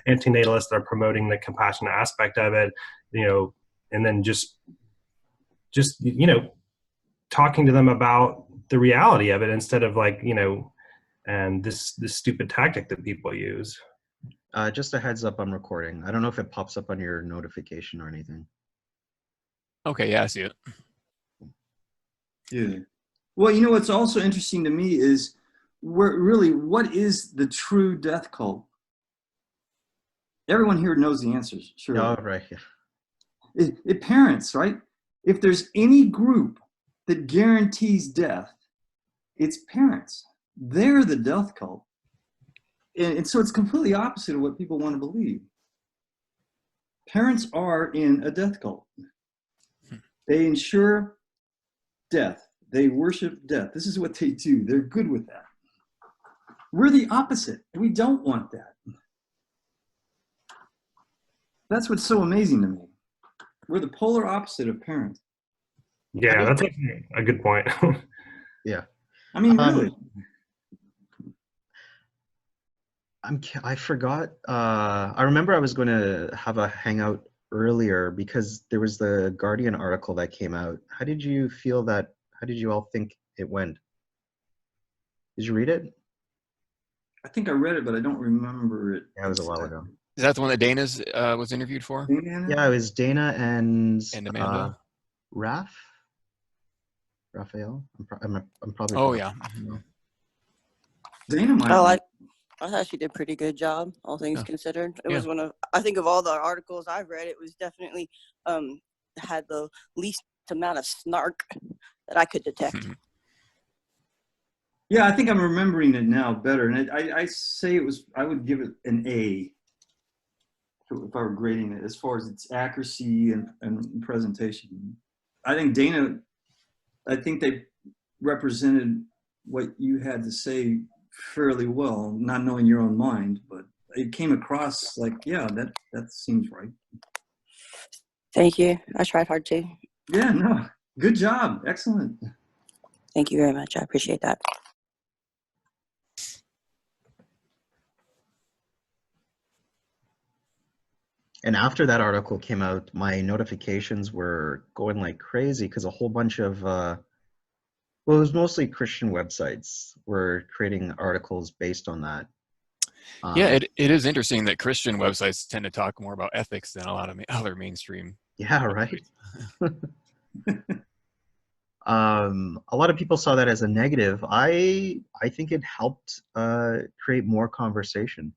antinatalists that are promoting the compassionate aspect of it, and then just talking to them about the reality of it instead of and this stupid tactic that people use. Just a heads up, I'm recording. I don't know if it pops up on your notification or anything. Okay, yeah, I see it. Yeah. Well, what's also interesting to me is what is the true death cult? Everyone here knows the answers, sure. Oh, right. Yeah. It parents, right? If there's any group that guarantees death, it's parents. They're the death cult. And so it's completely opposite of what people want to believe. Parents are in a death cult. They ensure death. They worship death. This is what they do. They're good with that. We're the opposite. We don't want that. That's what's so amazing to me. We're the polar opposite of parents. Yeah, that's a good point. Yeah. I mean, really. I forgot. I remember I was going to have a hangout earlier because there was the Guardian article that came out. How did you feel that? How did you all think it went? Did you read it? I think I read it, but I don't remember it. Yeah, it was a while ago. Is that the one that Dana's was interviewed for? Yeah, it was Dana and Amanda. Raphael. I'm probably. Oh yeah. Dana might. I thought she did a pretty good job, all things considered. It was I think of all the articles I've read, it was definitely had the least amount of snark that I could detect. Yeah, I think I'm remembering it now better. And I say I would give it an A if I were grading it as far as its accuracy and presentation. I think they represented what you had to say fairly well, not knowing your own mind, but it came across like, yeah, that seems right. Thank you. I tried hard too. Yeah, no, good job. Excellent. Thank you very much. I appreciate that. And after that article came out, my notifications were going like crazy because a whole bunch of it was mostly Christian websites were creating articles based on that. Yeah, it is interesting that Christian websites tend to talk more about ethics than a lot of other mainstream. Yeah, right. A lot of people saw that as a negative. I think it helped create more conversation.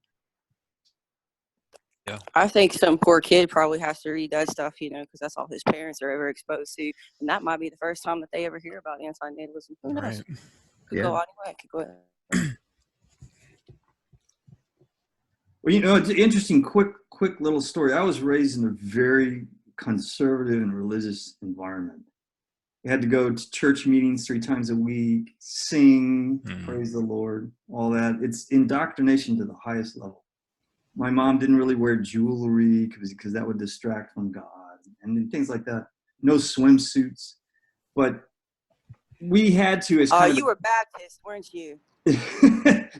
Yeah. I think some poor kid probably has to read that stuff, because that's all his parents are ever exposed to. And that might be the first time that they ever hear about anti-natalism. Who knows? Right. Could go anyway. Could go ahead. Well, it's an interesting, quick little story. I was raised in a very conservative and religious environment. You had to go to church meetings 3 times a week, sing, praise the Lord, all that. It's indoctrination to the highest level. My mom didn't really wear jewelry because that would distract from God and things like that. No swimsuits, but we had to. You were Baptist, weren't you?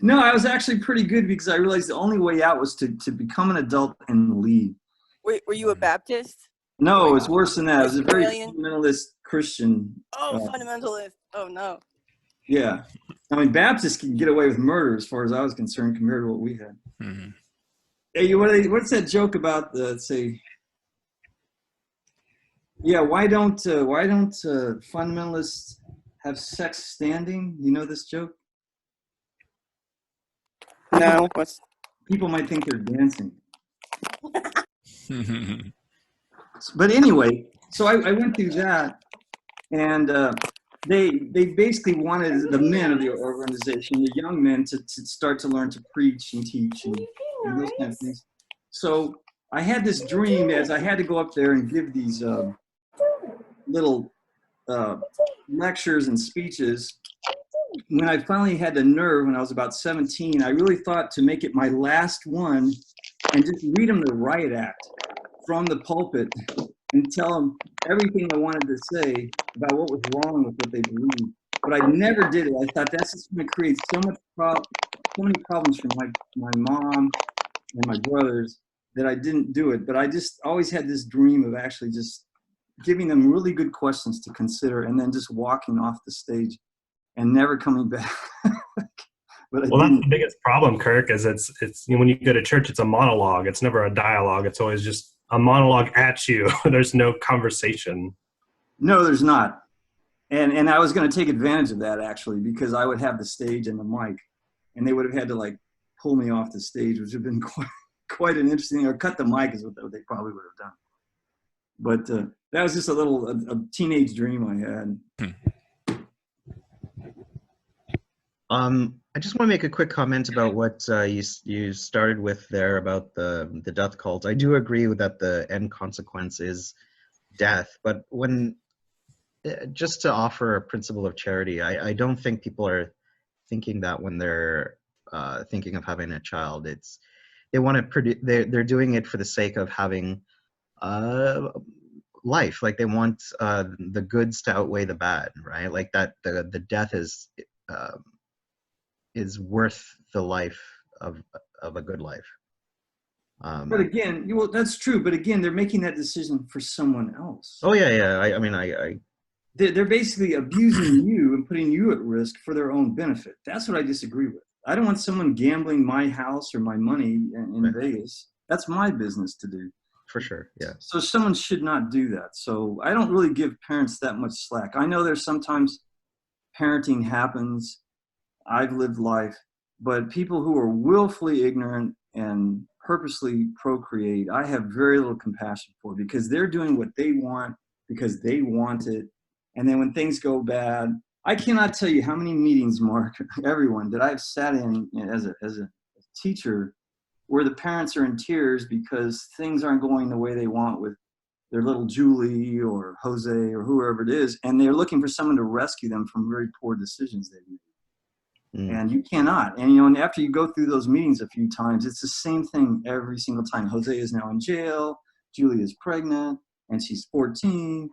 No, I was actually pretty good because I realized the only way out was to become an adult and leave. Were you a Baptist? No, it's worse than that. It was a very fundamentalist Christian. Oh, fundamentalist. Oh, no. Yeah. I mean, Baptists can get away with murder as far as I was concerned compared to what we had. Mm-hmm. Hey, what's that joke about, why don't fundamentalists have sex standing? You know this joke? No. People might think they're dancing. But anyway, so I went through that, and they basically wanted the men of the organization, the young men, to start to learn to preach and teach and those kind of things. So I had this dream as I had to go up there and give these little lectures and speeches. When I finally had the nerve, when I was about 17, I really thought to make it my last one and just read them the riot act from the pulpit and tell them everything I wanted to say about what was wrong with what they believed. But I never did it. I thought that's just going to create so many problems for my mom and my brothers that I didn't do it, but I just always had this dream of actually just giving them really good questions to consider and then just walking off the stage and never coming back. But well, that's the biggest problem, Kirk, is it's when you go to church, it's a monologue. It's never a dialogue. It's always just a monologue at you. There's no conversation. No, there's not. And I was going to take advantage of that, actually, because I would have the stage and the mic, and they would have had to like pull me off the stage, which would have been quite an interesting, or cut the mic is what they probably would have done. But that was just a teenage dream I had. I just want to make a quick comment about what you started with there about the death cult. I do agree with that the end consequence is death, but when just to offer a principle of charity, I don't think people are thinking that when they're thinking of having a child. They want to produce. They're doing it for the sake of having life. Like they want the goods to outweigh the bad, right? Like that the death is worth the life of a good life. But again, well, that's true. But again, they're making that decision for someone else. Oh yeah. I mean, they're basically abusing you and putting you at risk for their own benefit. That's what I disagree with. I don't want someone gambling my house or my money in Vegas. That's my business to do. For sure, yeah. So someone should not do that. So I don't really give parents that much slack. I know there's sometimes parenting happens. I've lived life, but people who are willfully ignorant and purposely procreate, I have very little compassion for, because they're doing what they want because they want it. And then when things go bad, I cannot tell you how many meetings, Mark, everyone, that I've sat in as a teacher where the parents are in tears because things aren't going the way they want with their little Julie or Jose or whoever it is, and they're looking for someone to rescue them from very poor decisions they've made. And you cannot. And, and after you go through those meetings a few times, it's the same thing every single time. Jose is now in jail, Julie is pregnant, and she's 14.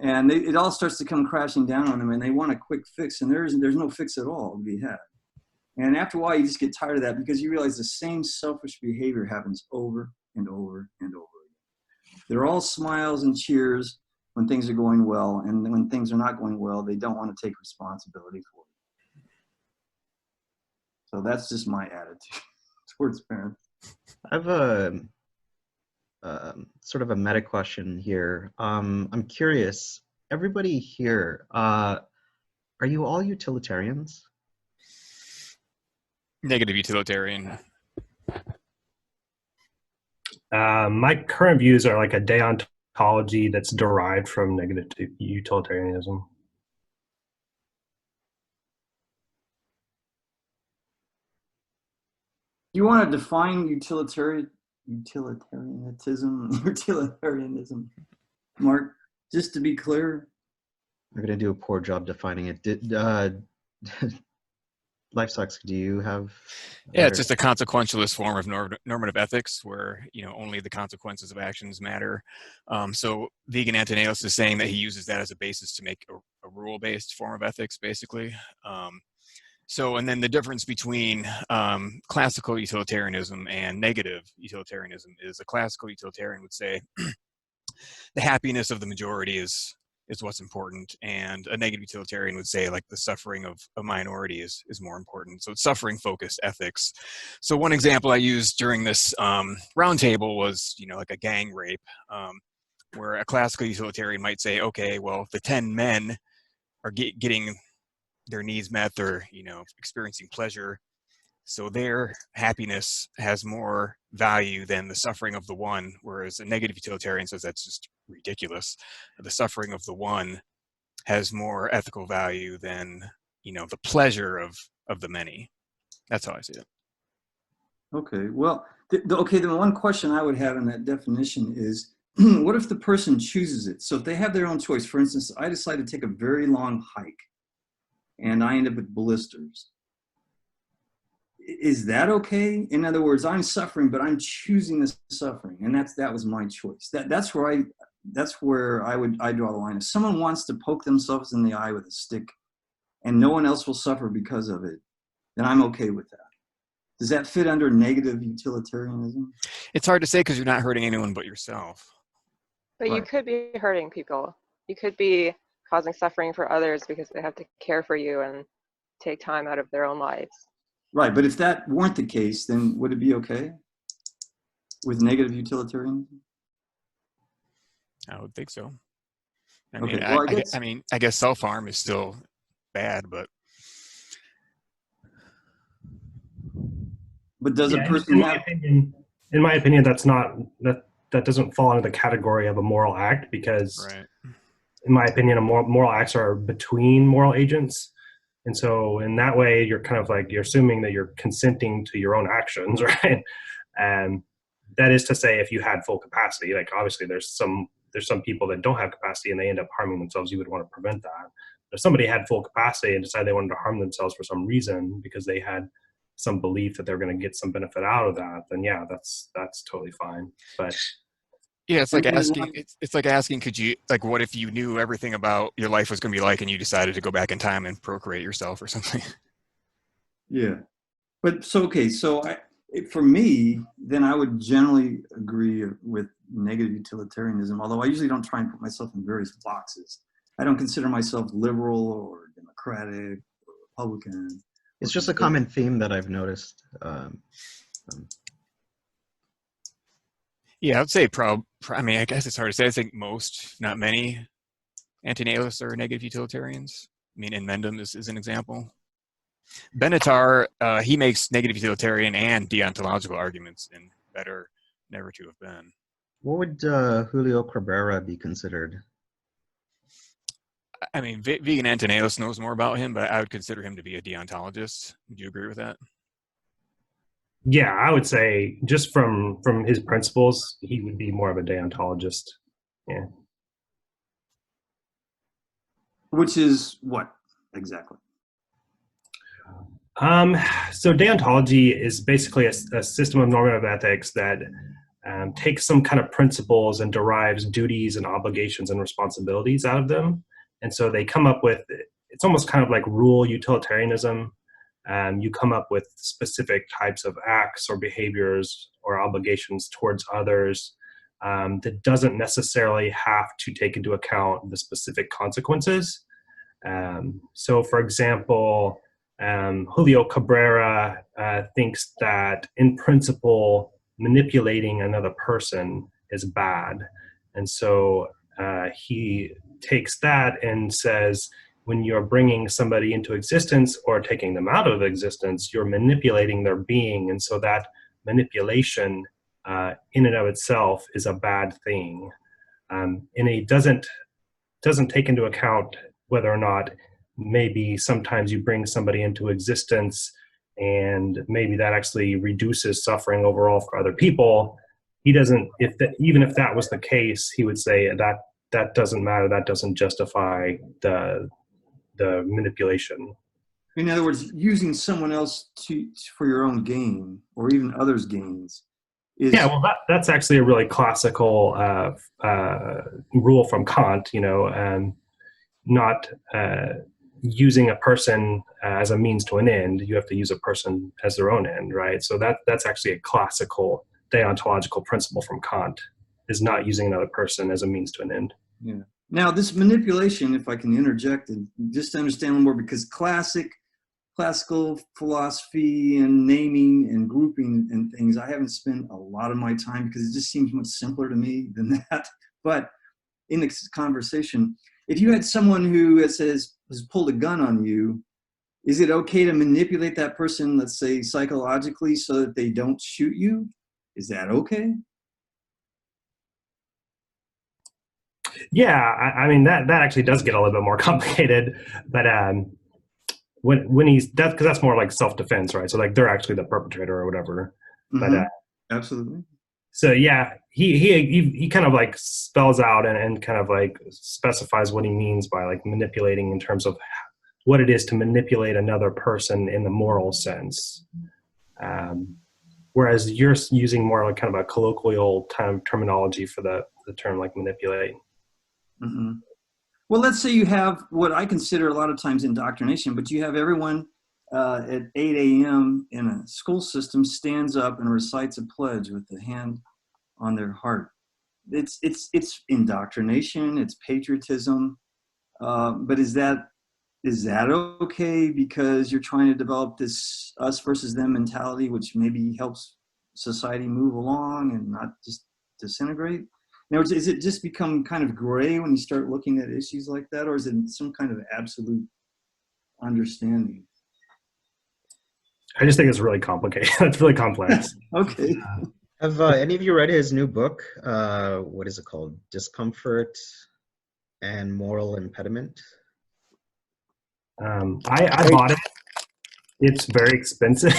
And it all starts to come crashing down on them, and they want a quick fix, and there's no fix at all to be had. And after a while, you just get tired of that because you realize the same selfish behavior happens over and over and over again. They're all smiles and cheers when things are going well, and when things are not going well, they don't want to take responsibility for it. So that's just my attitude towards parents. I have a sort of a meta question here. I'm curious, everybody here, are you all utilitarians? Negative utilitarian. My current views are like a deontology that's derived from negative utilitarianism. You want to define utilitarianism, Mark, just to be clear? I'm going to do a poor job defining it. Life Sucks, do you have? Yeah, it's just a consequentialist form of normative ethics where, only the consequences of actions matter. So vegan Antinatalist is saying that he uses that as a basis to make a rule-based form of ethics, basically. And then the difference between classical utilitarianism and negative utilitarianism is a classical utilitarian would say the happiness of the majority is what's important, and a negative utilitarian would say like the suffering of a minority is more important. So it's suffering focused ethics. So one example I used during this roundtable was like a gang rape, where a classical utilitarian might say, okay, well, the 10 men are getting their needs met, they're experiencing pleasure, so their happiness has more value than the suffering of the one, whereas a negative utilitarian says that's just ridiculous. The suffering of the one has more ethical value than the pleasure of the many. That's how I see it. Okay, well, the one question I would have in that definition is, what if the person chooses it? So if they have their own choice, for instance, I decide to take a very long hike and I end up with blisters. Is that okay? In other words, I'm suffering, but I'm choosing this suffering, and that was my choice. That's where I draw the line. If someone wants to poke themselves in the eye with a stick, and no one else will suffer because of it, then I'm okay with that. Does that fit under negative utilitarianism? It's hard to say because you're not hurting anyone but yourself. But you could be hurting people. You could be causing suffering for others because they have to care for you and take time out of their own lives. Right, but if that weren't the case, then would it be okay with negative utilitarianism? I would think so. I Okay, mean, well, I guess self-harm is still bad, but does a person in my opinion, that's not that doesn't fall into the category of a moral act, because right. in my opinion, moral acts are between moral agents. And so in that way, you're kind of like, you're assuming that you're consenting to your own actions, right? And that is to say, if you had full capacity, like obviously there's some people that don't have capacity and they end up harming themselves, you would want to prevent that. If somebody had full capacity and decided they wanted to harm themselves for some reason because they had some belief that they're going to get some benefit out of that, then yeah, that's totally fine. But yeah, it's like asking, could you, like, what if you knew everything about your life was going to be like and you decided to go back in time and procreate yourself or something? Yeah, but for me, then I would generally agree with negative utilitarianism, although I usually don't try and put myself in various boxes. I don't consider myself liberal or democratic or Republican. It's just a common theme that I've noticed. Yeah, I would say I mean, I guess it's hard to say. I think most, not many, antinatalists are negative utilitarians. I mean, Mendham is an example. Benatar, he makes negative utilitarian and deontological arguments in Better Never to Have Been. What would Julio Cabrera be considered? I mean, Vegan Antinatalist knows more about him, but I would consider him to be a deontologist. Would you agree with that? Yeah, I would say just from his principles, he would be more of a deontologist. Yeah. Which is what exactly? So deontology is basically a system of normative ethics that takes some kind of principles and derives duties and obligations and responsibilities out of them. And so they come up with, it's almost kind of like rule utilitarianism. You come up with specific types of acts or behaviors or obligations towards others that doesn't necessarily have to take into account the specific consequences. So for example, Julio Cabrera thinks that in principle, manipulating another person is bad. And so he takes that and says, when you're bringing somebody into existence or taking them out of existence, you're manipulating their being. And so that manipulation in and of itself is a bad thing. And he doesn't take into account whether or not maybe sometimes you bring somebody into existence and maybe that actually reduces suffering overall for other people. He doesn't, even if that was the case, he would say that doesn't matter, that doesn't justify the manipulation. In other words, using someone else for your own gain or even others' gains is... Yeah, well, that's actually a really classical rule from Kant, not using a person as a means to an end. You have to use a person as their own end, right? So that's actually a classical deontological principle from Kant, is not using another person as a means to an end. Yeah. Now, this manipulation, if I can interject, and just to understand a little more, because classical philosophy and naming and grouping and things, I haven't spent a lot of my time because it just seems much simpler to me than that. But in this conversation, if you had someone who has pulled a gun on you, is it okay to manipulate that person, let's say psychologically, so that they don't shoot you? Is that okay? Yeah, I mean that actually does get a little bit more complicated, but when he's because that's more like self-defense, right? So like they're actually the perpetrator or whatever. Mm-hmm. But absolutely. So yeah, he kind of like spells out and kind of like specifies what he means by like manipulating in terms of what it is to manipulate another person in the moral sense. Whereas you're using more like kind of a colloquial terminology for the term like manipulate. Mm-hmm. Well, let's say you have what I consider a lot of times indoctrination, but you have everyone at 8 a.m. in a school system stands up and recites a pledge with the hand on their heart. It's indoctrination, it's patriotism, but is that okay because you're trying to develop this us versus them mentality, which maybe helps society move along and not just disintegrate? In other words, is it just become kind of gray when you start looking at issues like that, or is it some kind of absolute understanding? I just think it's really complicated. It's really complex. Okay. Have any of you read his new book? What is it called? Discomfort and Moral Impediment? I bought it. It's very expensive.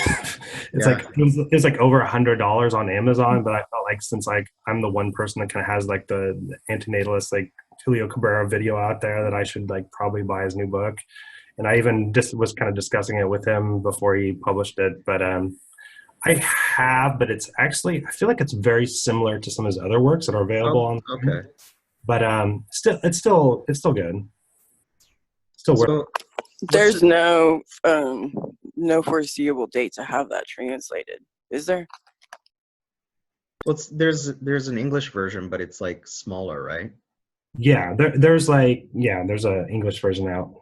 It's Yeah. like it's like over $100 on Amazon. But I felt like since I'm the one person that kind of has like the Antinatalist like Julio Cabrera video out there, that I should like probably buy his new book. And I even just was kind of discussing it with him before he published it. But I have, but it's actually, I feel like it's very similar to some of his other works that are available on. Okay. But it's still good. Still worth. So, There's no foreseeable date to have that translated, is there? well, there's an English version, but it's like smaller, right? Yeah, there's an English version out.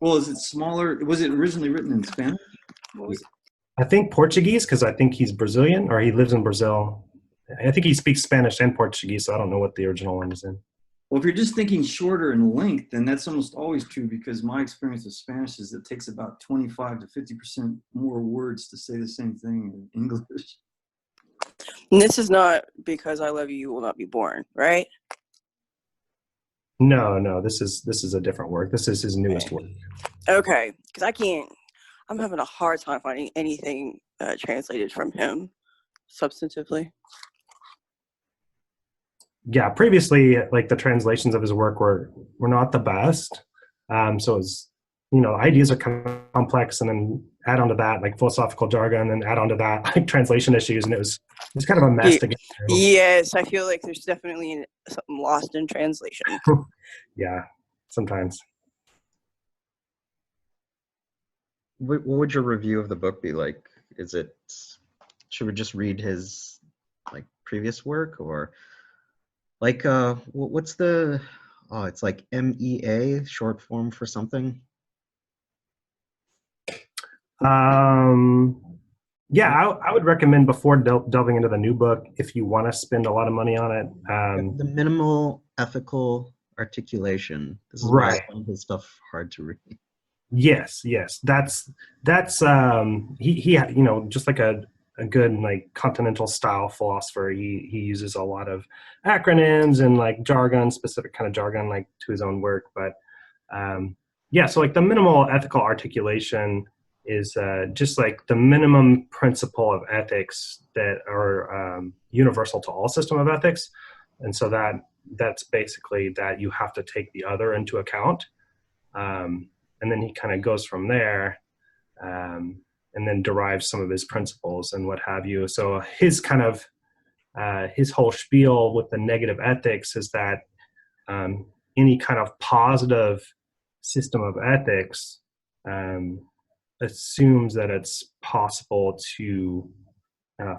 Well, is it smaller? Was it originally written in Spanish? What was it? I think Portuguese, because I think he's Brazilian, or he lives in Brazil. I think he speaks Spanish and Portuguese, so I don't know what the original one is in. Well, if you're just thinking shorter in length, then that's almost always true, because my experience with Spanish is it takes about 25 to 50% more words to say the same thing in English. And this is not because I love you, you will not be born, right? No, this is a different work. This is his newest work. Okay, because I'm having a hard time finding anything translated from him substantively. Yeah, previously, like the translations of his work were not the best. So it's, ideas are kind of complex, and then add onto that like philosophical jargon, and then add onto that like translation issues, and it's kind of a mess to get through. Yes, I feel like there's definitely something lost in translation. Yeah, sometimes. What would your review of the book be like? Should we just read his like previous work, or like what's the it's like MEA, short form for something? Yeah, I would recommend before delving into the new book, if you want to spend a lot of money on it. The Minimal Ethical Articulation. This is right. why I find his stuff hard to read. Yes. That's he just like a good like continental style philosopher. He uses a lot of acronyms and like jargon, specific kind of jargon, like to his own work. But so like the minimal ethical articulation is just like the minimum principle of ethics that are universal to all system of ethics. And so that's basically that you have to take the other into account. And then he kind of goes from there and then derives some of his principles and what have you. So his kind of, his whole spiel with the negative ethics is that any kind of positive system of ethics assumes that it's possible to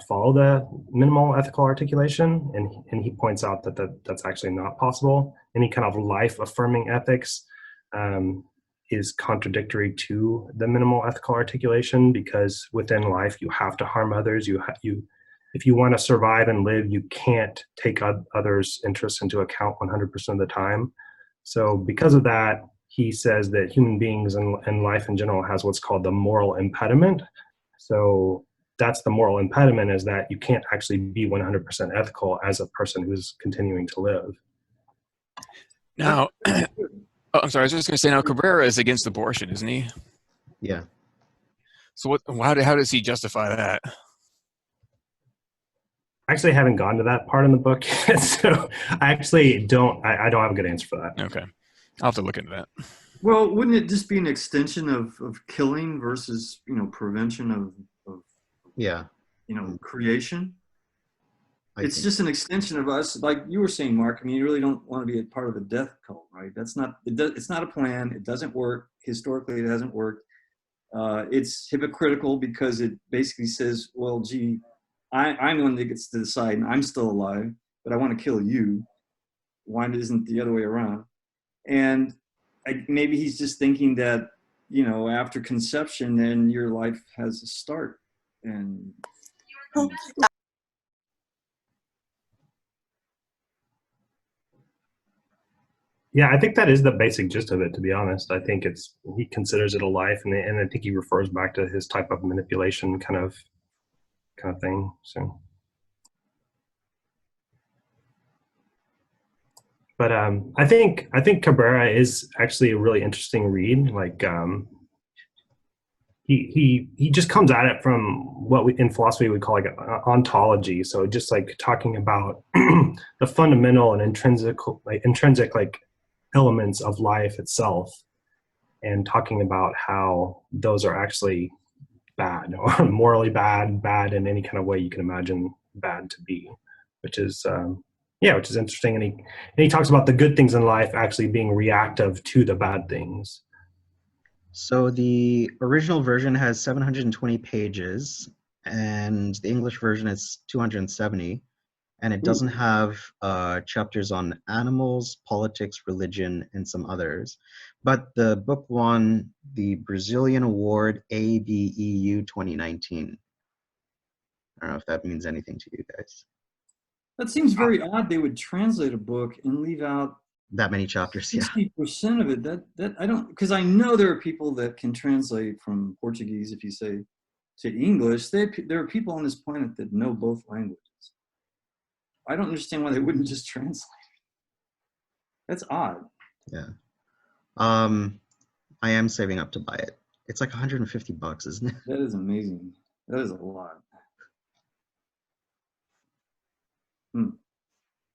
follow the minimal ethical articulation, and he points out that's actually not possible. Any kind of life-affirming ethics is contradictory to the minimal ethical articulation, because within life you have to harm others. If you want to survive and live, you can't take others' interests into account 100% of the time. So because of that, he says that human beings and life in general has what's called the moral impediment. So that's the moral impediment, is that you can't actually be 100% ethical as a person who's continuing to live. Now, I'm sorry, I was just going to say, now Cabrera is against abortion, isn't he? Yeah. So how does he justify that? I actually haven't gotten to that part in the book yet, so I actually don't have a good answer for that. Okay. I'll have to look into that. Well, wouldn't it just be an extension of killing versus, prevention of creation? It's just an extension of us, like you were saying, Mark. I mean, you really don't want to be a part of a death cult, right? It's not a plan. It doesn't work. Historically, it hasn't worked. It's hypocritical because it basically says, well, gee, I'm the one that gets to decide, and I'm still alive, but I want to kill you. Why isn't the other way around? And maybe he's just thinking that, you know, after conception, then your life has a start. And yeah, I think that is the basic gist of it, to be honest. I think he considers it a life, and I think he refers back to his type of manipulation kind of thing. So, but I think Cabrera is actually a really interesting read. Like he just comes at it from what we in philosophy we call like ontology. So just like talking about the fundamental and intrinsic like elements of life itself, and talking about how those are actually bad or morally bad in any kind of way you can imagine bad to be, which is which is interesting. And he talks about the good things in life actually being reactive to the bad things. So the original version has 720 pages, and the English version is 270, and it doesn't have chapters on animals, politics, religion, and some others. But the book won the Brazilian Award ABEU 2019. I don't know if that means anything to you guys. that seems very odd. They would translate a book and leave out That many chapters, yeah. 60% of it. That I don't, because I know there are people that can translate from Portuguese, if you say, to English. There are people on this planet that know both languages. I don't understand why they wouldn't just translate. That's odd. Yeah. I am saving up to buy it. It's like 150 bucks, isn't it? That is amazing. That is a lot.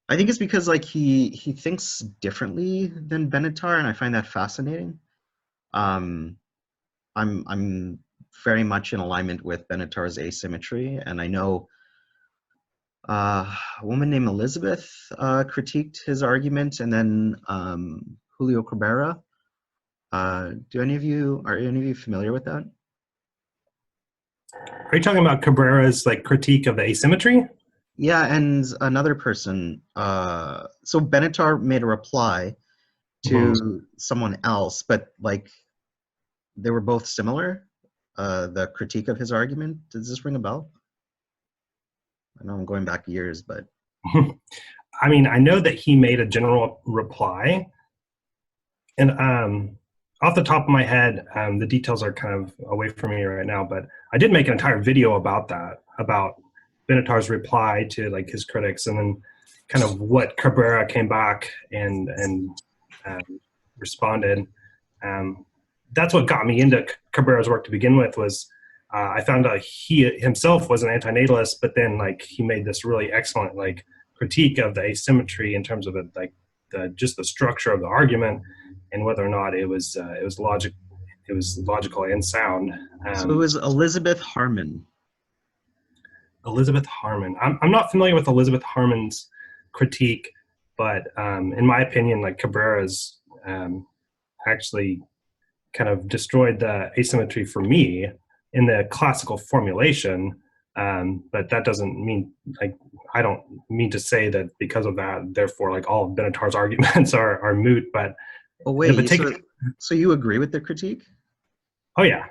I think it's because like he thinks differently than Benatar, and I find that fascinating. I'm very much in alignment with Benatar's asymmetry, and I know a woman named Elizabeth critiqued his argument, and then Julio Cabrera. Are any of you familiar with that? Are you talking about Cabrera's like critique of the asymmetry? Yeah, and another person. So Benatar made a reply to someone else, but like they were both similar. The critique of his argument. Does this ring a bell? I know I'm going back years, but I mean, I know that he made a general reply, and off the top of my head, the details are kind of away from me right now, but I did make an entire video about that, about Benatar's reply to like his critics, and then kind of what Cabrera came back and responded. That's what got me into Cabrera's work to begin with. Was I found out he himself was an antinatalist, but then like he made this really excellent like critique of the asymmetry in terms of it, like just the structure of the argument and whether or not it was logical and sound. So it was Elizabeth Harman. Elizabeth Harman. I'm not familiar with Elizabeth Harman's critique, but in my opinion, like Cabrera's actually kind of destroyed the asymmetry for me in the classical formulation. But that doesn't mean, like, I don't mean to say that because of that, therefore, like all of Benatar's arguments are moot. But oh wait, so you agree with the critique? Oh yeah.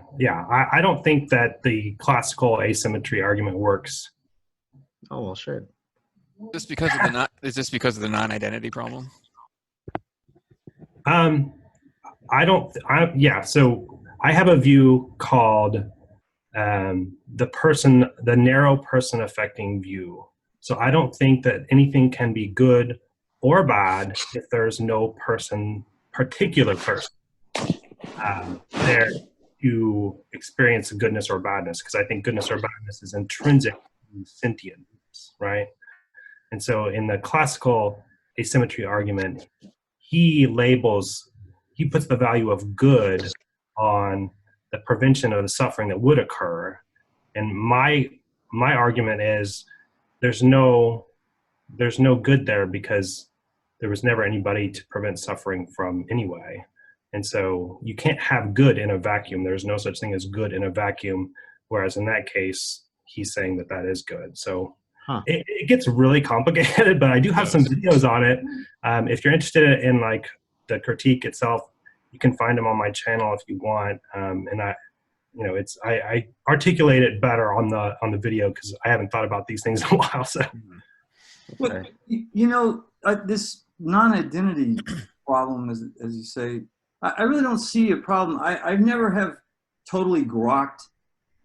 I don't think that the classical asymmetry argument works. Oh well, sure. Is this because of the non-identity problem? So I have a view called the narrow person affecting view. So I don't think that anything can be good or bad if there's no particular person there to experience goodness or badness, because I think goodness or badness is intrinsic to sentience, right? And so in the classical asymmetry argument, he puts the value of good on the prevention of the suffering that would occur. And my argument is there's no good there because there was never anybody to prevent suffering from anyway. And so you can't have good in a vacuum. There's no such thing as good in a vacuum. Whereas in that case, he's saying that that is good. So it gets really complicated, but I do have some videos on it. If you're interested in like the critique itself, you can find them on my channel if you want. And I articulate it better on the video because I haven't thought about these things in a while. So, well, this non-identity problem, as you say, I really don't see a problem. I've never have totally grokked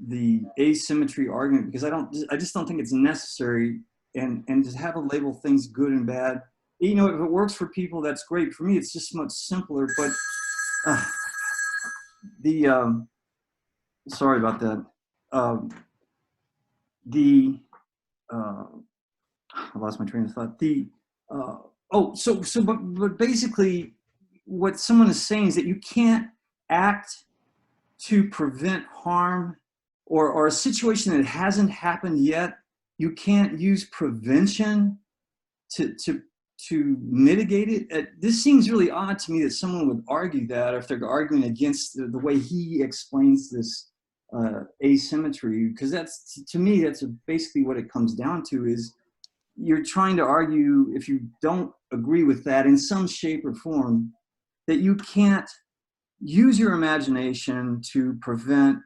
the asymmetry argument because I just don't think it's necessary, and to have to label things good and bad. If it works for people, that's great. For me, it's just much simpler. But sorry about that. I lost my train of thought. But basically, what someone is saying is that you can't act to prevent harm or a situation that hasn't happened yet. You can't use prevention to mitigate it. This seems really odd to me that someone would argue that, or if they're arguing against the way he explains this asymmetry, because to me that's basically what it comes down to. Is you're trying to argue, if you don't agree with that in some shape or form, that you can't use your imagination to prevent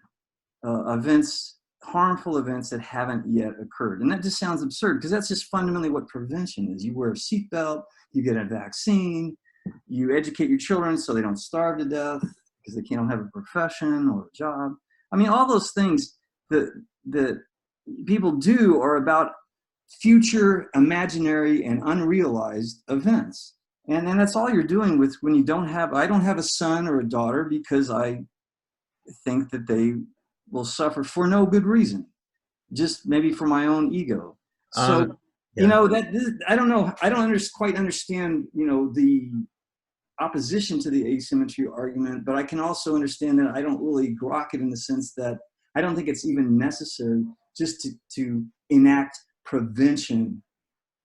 harmful events that haven't yet occurred. And that just sounds absurd, because that's just fundamentally what prevention is. You wear a seatbelt, you get a vaccine, you educate your children so they don't starve to death because they can't have a profession or a job. I mean, all those things that people do are about future imaginary and unrealized events. And that's all you're doing when you I don't have a son or a daughter because I think that they will suffer for no good reason, just maybe for my own ego. So, I don't know. I don't quite understand, the opposition to the asymmetry argument, but I can also understand that I don't really grok it in the sense that I don't think it's even necessary just to enact prevention,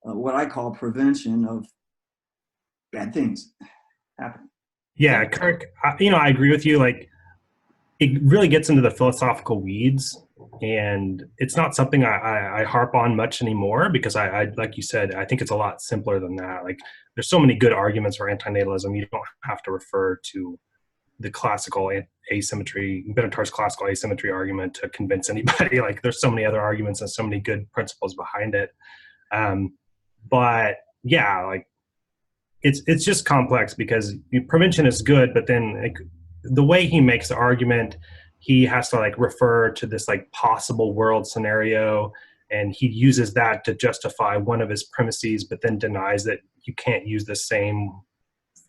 what I call prevention of bad things happen. Yeah, Kirk, I agree with you. Like, it really gets into the philosophical weeds, and it's not something I harp on much anymore because I like you said, I think it's a lot simpler than that. Like, there's so many good arguments for antinatalism. You don't have to refer to the classical asymmetry, Benatar's classical asymmetry argument to convince anybody. Like, there's so many other arguments and so many good principles behind it. But yeah, like, it's just complex because prevention is good, but then like, the way he makes the argument, he has to like refer to this like possible world scenario, and he uses that to justify one of his premises, but then denies that you can't use the same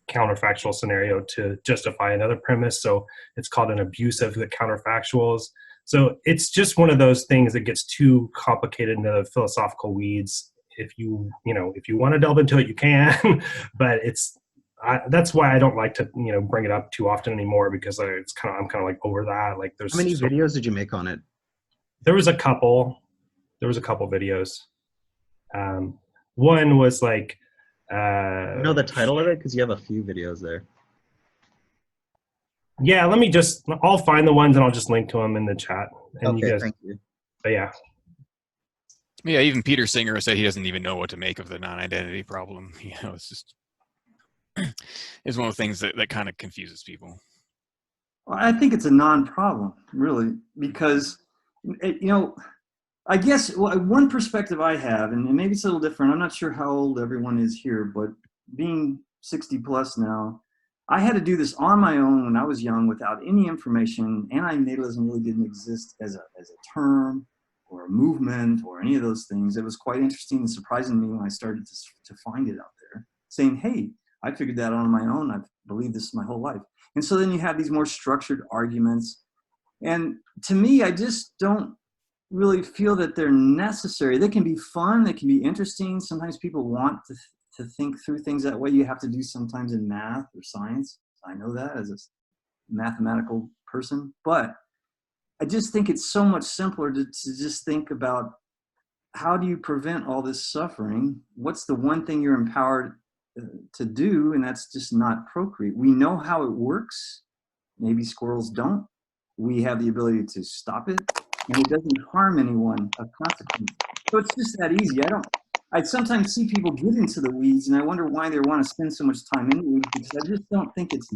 counterfactual scenario to justify another premise. So it's called an abuse of the counterfactuals. So it's just one of those things that gets too complicated into the philosophical weeds. If you want to delve into it, you can, but that's why I don't like to, bring it up too often anymore, because I'm kind of like over that. Like, there's how many videos did you make on it? There was a couple videos. One was like, you know the title of it? Because you have a few videos there. Yeah, I'll find the ones and I'll just link to them in the chat. And okay, thank you. But yeah. Yeah, even Peter Singer said he doesn't even know what to make of the non-identity problem. It's just, it's one of the things that kind of confuses people. Well, I think it's a non-problem, really, because, I guess one perspective I have, and maybe it's a little different. I'm not sure how old everyone is here, but being 60 plus now, I had to do this on my own when I was young without any information. Anti-natalism really didn't exist as a term or a movement or any of those things. It was quite interesting and surprising to me when I started to find it out there, saying, hey, I figured that out on my own. I've believed this my whole life. And so then you have these more structured arguments. And to me, I just don't really feel that they're necessary. They can be fun. They can be interesting. Sometimes people want to think through things that way. You have to do sometimes in math or science. I know that as a mathematical person. But I just think it's so much simpler to just think about, how do you prevent all this suffering? What's the one thing you're empowered to do, and that's just not procreate. We know how it works. Maybe squirrels don't. We have the ability to stop it, and it doesn't harm anyone of consequence. So it's just that easy. I sometimes see people get into the weeds, and I wonder why they want to spend so much time in the weeds, because I just don't think it's